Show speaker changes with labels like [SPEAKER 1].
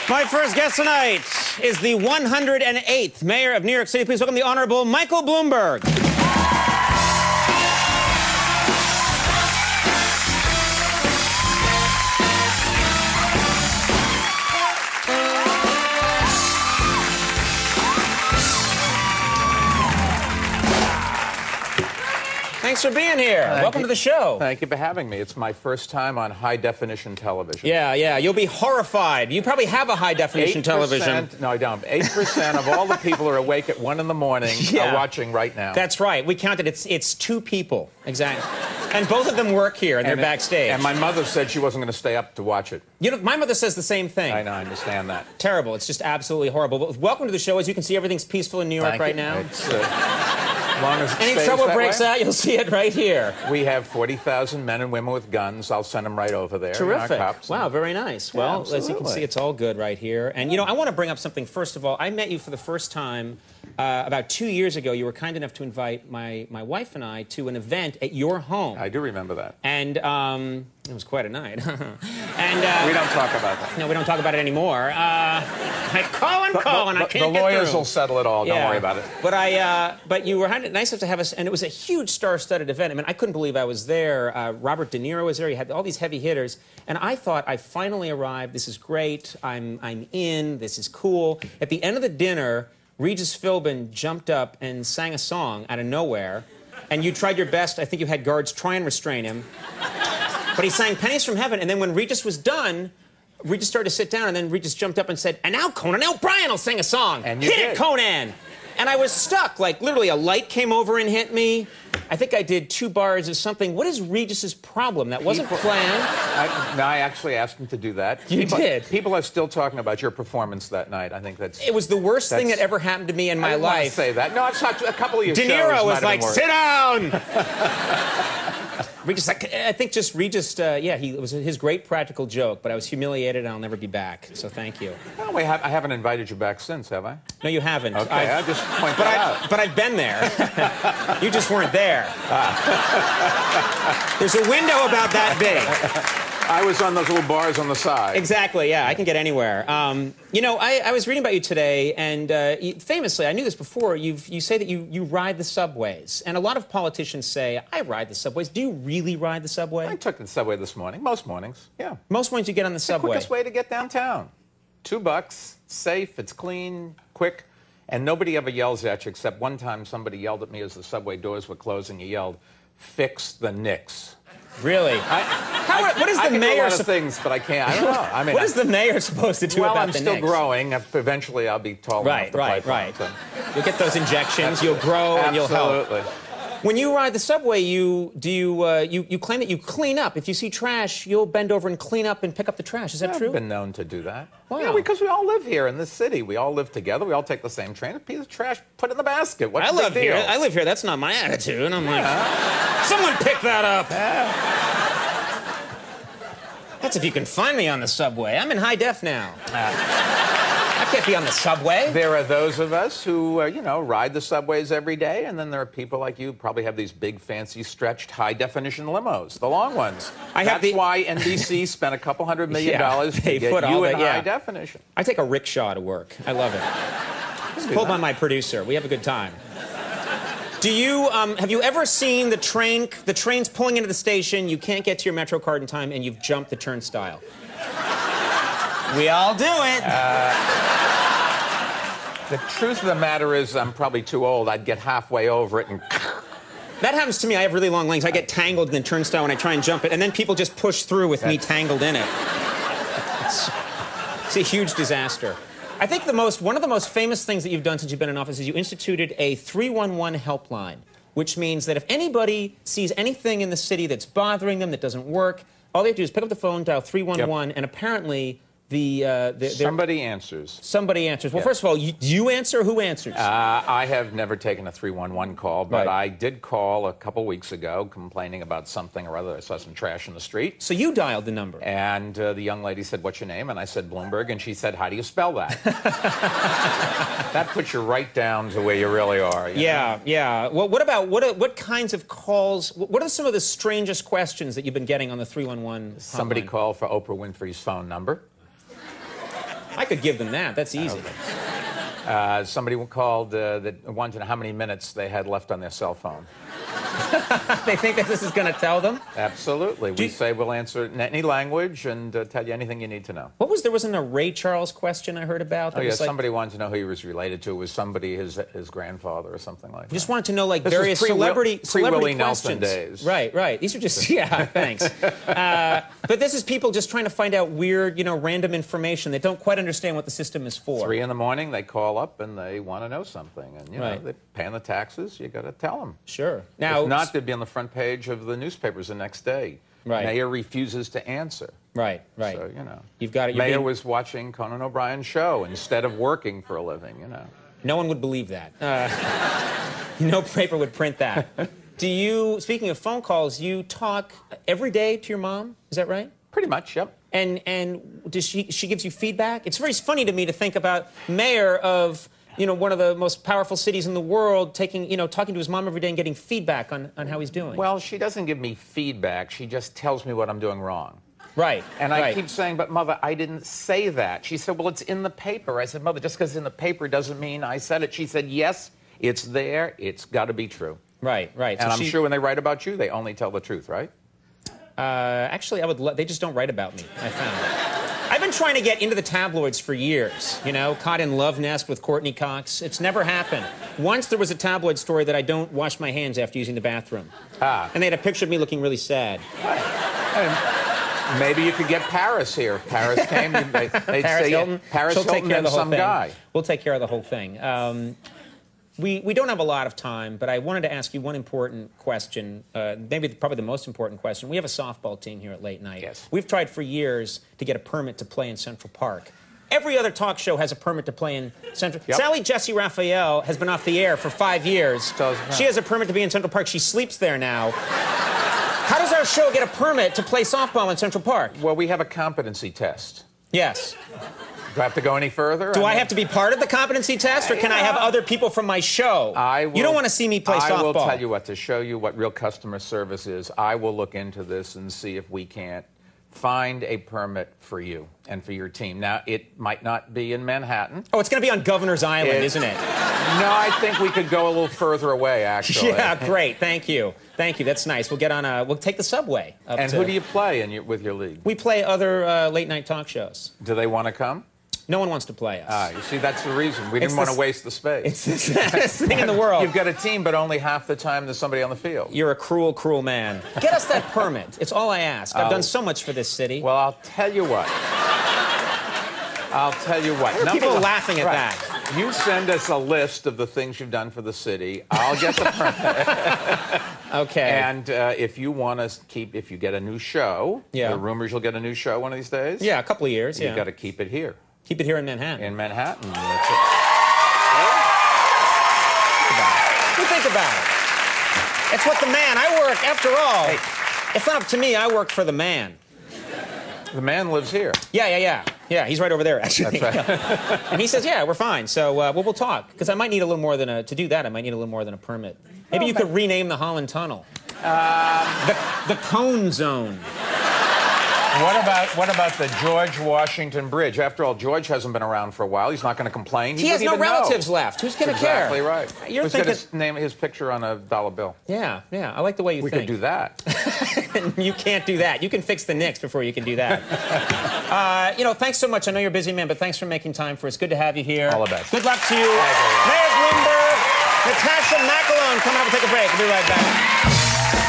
[SPEAKER 1] My first guest tonight is the 108th mayor of New York City. Please welcome the Honorable Michael Bloomberg. Thanks for being here. Welcome to the show.
[SPEAKER 2] Thank you for having me. It's my first time on high-definition television.
[SPEAKER 1] Yeah. You'll be horrified. You probably have a high-definition television.
[SPEAKER 2] No, I don't. 8% of all the people who are awake at 1 in the morning are watching right now.
[SPEAKER 1] That's right. We counted. It's 2 people. Exactly. And both of them work here, and they're backstage.
[SPEAKER 2] And my mother said she wasn't going to stay up to watch it.
[SPEAKER 1] You know, my mother says the same thing.
[SPEAKER 2] I know, I understand that.
[SPEAKER 1] Terrible. It's just absolutely horrible. But welcome to the show. As you can see, everything's peaceful in New York right now.
[SPEAKER 2] It's, as long as it
[SPEAKER 1] Any
[SPEAKER 2] stays
[SPEAKER 1] trouble
[SPEAKER 2] that
[SPEAKER 1] breaks
[SPEAKER 2] way.
[SPEAKER 1] out, you'll see it right here.
[SPEAKER 2] We have 40,000 men and women with guns. I'll send them right over there.
[SPEAKER 1] Terrific.
[SPEAKER 2] Cops
[SPEAKER 1] Wow, very nice. Well, as you can see, it's all good right here. And, you know, I want to bring up something. First of all, I met you for the first time about 2 years ago. You were kind enough to invite my wife and I to an event at your home.
[SPEAKER 2] I do remember that.
[SPEAKER 1] And it was quite a night. And
[SPEAKER 2] we don't talk about that.
[SPEAKER 1] No, we don't talk about it anymore. I call and I can't get through.
[SPEAKER 2] The lawyers will settle it all. Don't worry about it.
[SPEAKER 1] But you were nice enough to have us, and it was a huge star-studded event. I mean, I couldn't believe I was there. Robert De Niro was there. You had all these heavy hitters, and I thought, I finally arrived. This is great. I'm in. This is cool. At the end of the dinner, Regis Philbin jumped up and sang a song out of nowhere, and you tried your best. I think you had guards try and restrain him. But he sang Pennies from Heaven, and then when Regis was done, Regis started to sit down, and then Regis jumped up and said, and now Conan O'Brien will sing a song.
[SPEAKER 2] And you
[SPEAKER 1] Hit
[SPEAKER 2] did.
[SPEAKER 1] it, Conan! And I was stuck. Like, literally, a light came over and hit me. I think I did 2 bars of something. What is Regis's problem? That wasn't planned.
[SPEAKER 2] I actually asked him to do that.
[SPEAKER 1] You did?
[SPEAKER 2] People are still talking about your performance that night. I think that's...
[SPEAKER 1] It was the worst thing that ever happened to me in my life.
[SPEAKER 2] I didn't say that. No, I've talked to a couple of your
[SPEAKER 1] De
[SPEAKER 2] shows.
[SPEAKER 1] Niro was like, sit down! Regis, I think just Regis, it was his great practical joke, but I was humiliated and I'll never be back, so thank you.
[SPEAKER 2] No, I haven't invited you back since, have I?
[SPEAKER 1] No, you haven't.
[SPEAKER 2] Okay, I just point that out.
[SPEAKER 1] But I've been there. You just weren't there. There's a window about that big.
[SPEAKER 2] I was on those little bars on the side.
[SPEAKER 1] Exactly, yeah, I can get anywhere. You know, I was reading about you today, and famously, I knew this before, you say that you ride the subways. And a lot of politicians say, I ride the subways. Do you really ride the subway?
[SPEAKER 2] I took the subway this morning. Most mornings, yeah.
[SPEAKER 1] Most mornings you get on the subway.
[SPEAKER 2] The quickest way to get downtown. $2, safe, it's clean, quick, and nobody ever yells at you, except one time somebody yelled at me as the subway doors were closing. He yelled, fix the Knicks.
[SPEAKER 1] Really? What is the mayor?
[SPEAKER 2] I can do a lot of things, but I can't. I don't know. I mean,
[SPEAKER 1] what is the mayor supposed to do about the Knicks?
[SPEAKER 2] Well, I'm still growing. Eventually, I'll be tall enough to play.
[SPEAKER 1] Right.
[SPEAKER 2] So.
[SPEAKER 1] You'll get those injections. You'll grow and you'll help.
[SPEAKER 2] Absolutely.
[SPEAKER 1] When you ride the subway, you claim that you clean up. If you see trash, you'll bend over and clean up and pick up the trash. Is that true?
[SPEAKER 2] I've been known to do that.
[SPEAKER 1] Wow.
[SPEAKER 2] Yeah, because we all live here in this city. We all live together. We all take the same train. A piece of trash, put it in the basket. What's the big deal?
[SPEAKER 1] I live here. That's not my attitude. I'm like, someone pick that up. That's if you can find me on the subway. I'm in high def now. I can't be on the subway.
[SPEAKER 2] There are those of us who, ride the subways every day, and then there are people like you who probably have these big, fancy, stretched, high-definition limos, the long ones. That's why NBC spent a couple $100 million to get you in high definition.
[SPEAKER 1] I take a rickshaw to work. I love it. It's pulled by my producer. We have a good time. Do you, have you ever seen the train's pulling into the station, you can't get to your Metro card in time, and you've jumped the turnstile? We all do it.
[SPEAKER 2] The truth of the matter is I'm probably too old. I'd get halfway over it and...
[SPEAKER 1] That happens to me. I have really long legs. I get tangled in the turnstile when I try and jump it, and then people just push through with me tangled in it. It's a huge disaster. I think one of the most famous things that you've done since you've been in office is you instituted a 311 helpline, which means that if anybody sees anything in the city that's bothering them, that doesn't work, all they have to do is pick up the phone, dial 311, and apparently
[SPEAKER 2] somebody answers.
[SPEAKER 1] Somebody answers. Well, first of all, you answer? Who answers?
[SPEAKER 2] I have never taken a 311 call, but I did call a couple weeks ago complaining about something or other. I saw some trash in the street.
[SPEAKER 1] So you dialed the number?
[SPEAKER 2] And the young lady said, what's your name? And I said, Bloomberg. And she said, how do you spell that? That puts you right down to where you really are. You know?
[SPEAKER 1] Yeah. Well, what kinds of calls, what are some of the strangest questions that you've been getting on the 311 hotline?
[SPEAKER 2] Somebody called for Oprah Winfrey's phone number.
[SPEAKER 1] I could give them that. That's easy.
[SPEAKER 2] Somebody called that wanted to know how many minutes they had left on their cell phone.
[SPEAKER 1] They think that this is going to tell them?
[SPEAKER 2] Absolutely. We say we'll answer it in any language and tell you anything you need to know.
[SPEAKER 1] There wasn't a Ray Charles question I heard about?
[SPEAKER 2] Oh, yeah, somebody wanted to know who he was related to. It was somebody, his grandfather or something like that.
[SPEAKER 1] Just wanted to know, like, various celebrity
[SPEAKER 2] Willie
[SPEAKER 1] questions.
[SPEAKER 2] Nelson days.
[SPEAKER 1] Right. These are just, yeah, thanks. But this is people just trying to find out weird, random information. They don't quite understand what the system is for.
[SPEAKER 2] 3 in the morning, they call up and they want to know something. And, they're paying the taxes. You got to tell them.
[SPEAKER 1] Sure. Now,
[SPEAKER 2] if not, they'd be on the front page of the newspapers the next day.
[SPEAKER 1] Right.
[SPEAKER 2] Mayor refuses to answer.
[SPEAKER 1] Right.
[SPEAKER 2] So,
[SPEAKER 1] You've got it.
[SPEAKER 2] Mayor was watching Conan O'Brien's show instead of working for a living,
[SPEAKER 1] No one would believe that. No paper would print that. Speaking of phone calls, you talk every day to your mom? Is that right?
[SPEAKER 2] Pretty much, yep.
[SPEAKER 1] And does she gives you feedback? It's very funny to me to think about mayor of one of the most powerful cities in the world, talking to his mom every day and getting feedback on how he's doing.
[SPEAKER 2] Well, she doesn't give me feedback. She just tells me what I'm doing wrong.
[SPEAKER 1] Right.
[SPEAKER 2] And I keep saying, but Mother, I didn't say that. She said, well, it's in the paper. I said, Mother, just because it's in the paper doesn't mean I said it. She said, yes, it's there. It's got to be true.
[SPEAKER 1] Right.
[SPEAKER 2] And I'm sure when they write about you, they only tell the truth, right?
[SPEAKER 1] Actually, they just don't write about me, I found. I've been trying to get into the tabloids for years, caught in love nest with Courtney Cox. It's never happened. Once there was a tabloid story that I don't wash my hands after using the bathroom. And they had a picture of me looking really sad.
[SPEAKER 2] Maybe you could get Paris here. If Paris came, they'd say
[SPEAKER 1] Hilton.
[SPEAKER 2] Paris Hilton and some guy.
[SPEAKER 1] We'll take care of the whole thing. We don't have a lot of time, but I wanted to ask you one important question, probably the most important question. We have a softball team here at Late Night.
[SPEAKER 2] Yes.
[SPEAKER 1] We've tried for years to get a permit to play in Central Park. Every other talk show has a permit to play in Central Park. Sally Jesse Raphael has been off the air for 5 years. She has a permit to be in Central Park. She sleeps there now. How does our show get a permit to play softball in Central Park?
[SPEAKER 2] Well, we have a competency test.
[SPEAKER 1] Yes.
[SPEAKER 2] Do I have to go any further?
[SPEAKER 1] Do I have to be part of the competency test, or can I have other people from my show? You don't want to see me play softball.
[SPEAKER 2] I will tell you what, to show you what real customer service is, I will look into this and see if we can't find a permit for you and for your team. Now, it might not be in Manhattan.
[SPEAKER 1] Oh, it's going to be on Governor's Island, isn't it?
[SPEAKER 2] No, I think we could go a little further away, actually.
[SPEAKER 1] Yeah, great. Thank you. That's nice. We'll we'll take the subway.
[SPEAKER 2] Who do you play with your league?
[SPEAKER 1] We play other late-night talk shows.
[SPEAKER 2] Do they want to come?
[SPEAKER 1] No one wants to play us.
[SPEAKER 2] You see, that's the reason. We didn't want to waste the space.
[SPEAKER 1] It's the saddest thing in the world.
[SPEAKER 2] You've got a team, but only half the time there's somebody on the field.
[SPEAKER 1] You're a cruel, cruel man. Get us that permit. It's all I ask. I've done so much for this city.
[SPEAKER 2] Well, I'll tell you what.
[SPEAKER 1] People are laughing at that.
[SPEAKER 2] You send us a list of the things you've done for the city. I'll get the permit.
[SPEAKER 1] Okay.
[SPEAKER 2] And if you want to if you get a new show, there are rumors you'll get a new show one of these days.
[SPEAKER 1] Yeah, a couple of years.
[SPEAKER 2] You've got to keep it here.
[SPEAKER 1] Keep it here in Manhattan.
[SPEAKER 2] In Manhattan.
[SPEAKER 1] That's it. Think about it. It's what the man. I work, after all. Hey. It's not up to me. I work for the man.
[SPEAKER 2] The man lives here.
[SPEAKER 1] Yeah, he's right over there, actually.
[SPEAKER 2] That's right.
[SPEAKER 1] And he says, yeah, we're fine. So we'll talk. Because I might need a little more than to do that, I might need a little more than a permit. Maybe you could rename the Holland Tunnel. The Cone Zone.
[SPEAKER 2] What about the George Washington Bridge? After all, George hasn't been around for a while. He's not going to complain.
[SPEAKER 1] He has no relatives left. Who's going to care?
[SPEAKER 2] Exactly right.
[SPEAKER 1] You're thinking...
[SPEAKER 2] his picture on a dollar bill.
[SPEAKER 1] Yeah. I like the way you think.
[SPEAKER 2] We could do that.
[SPEAKER 1] You can't do that. You can fix the Knicks before you can do that. Thanks so much. I know you're a busy man, but thanks for making time for us. Good to have you here.
[SPEAKER 2] All the best.
[SPEAKER 1] Good luck to you. Mayor Bloomberg, Natasha McElhone coming up. We'll take a break. We'll be right back.